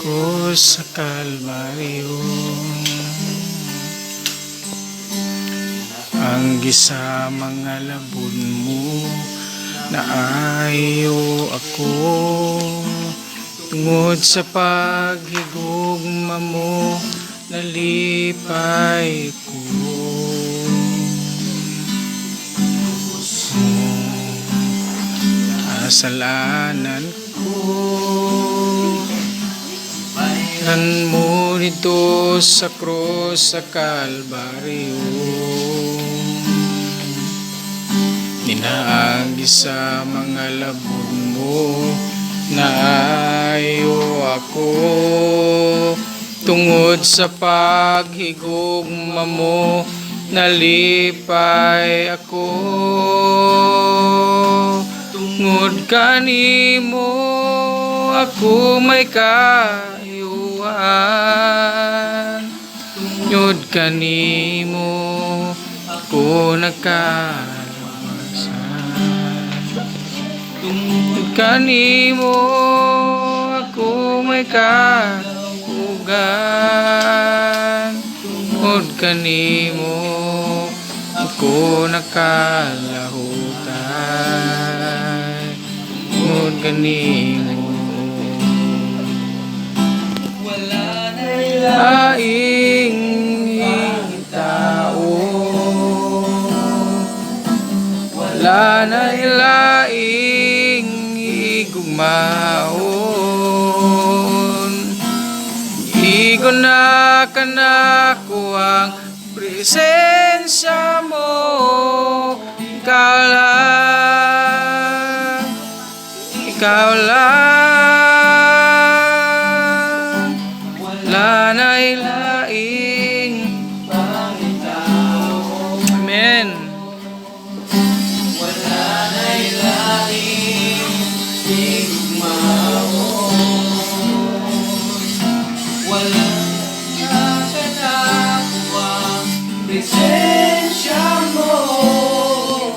krus sa Kalbaryo. Ang gisa mga labon mo na ayaw ako, tungod sa paghigugma mo nalipay ko. Kasalanan ko, bayaran mo dito sa krus sa Kalbaryo. Ninaagi sa mga labon mo na ayaw ako, tungod sa paghigugma mo nalipay ako. Tungod kanimo ako may kayuhan, tungod kanimo ako nagkalabasan, tungod kanimo ako may kahugan, tungod kanimo ako nakalahutan, tungod kanimo. Wala na laing tao, wala na laing igugmaon, igo na kanako ang presensya mo. Ikaw lang, ikaw lang, wala na ilaing pangitao. Amen. Wala na ilaing igugmaon, wala na kanako ang presensya mo.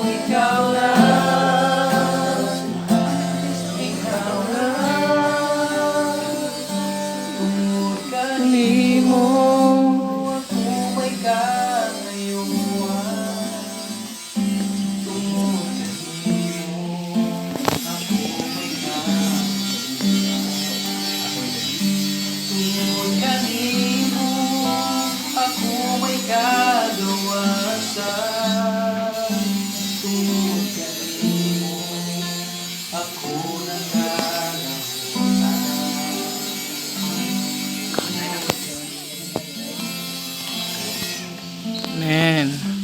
Ikaw lang, ikaw lang, tungod kanimo ako may kayuhan, tungod kanimo ako may tungod kanimo ako may kagawasan, tungod kanimo ako nangalahutan. Amen.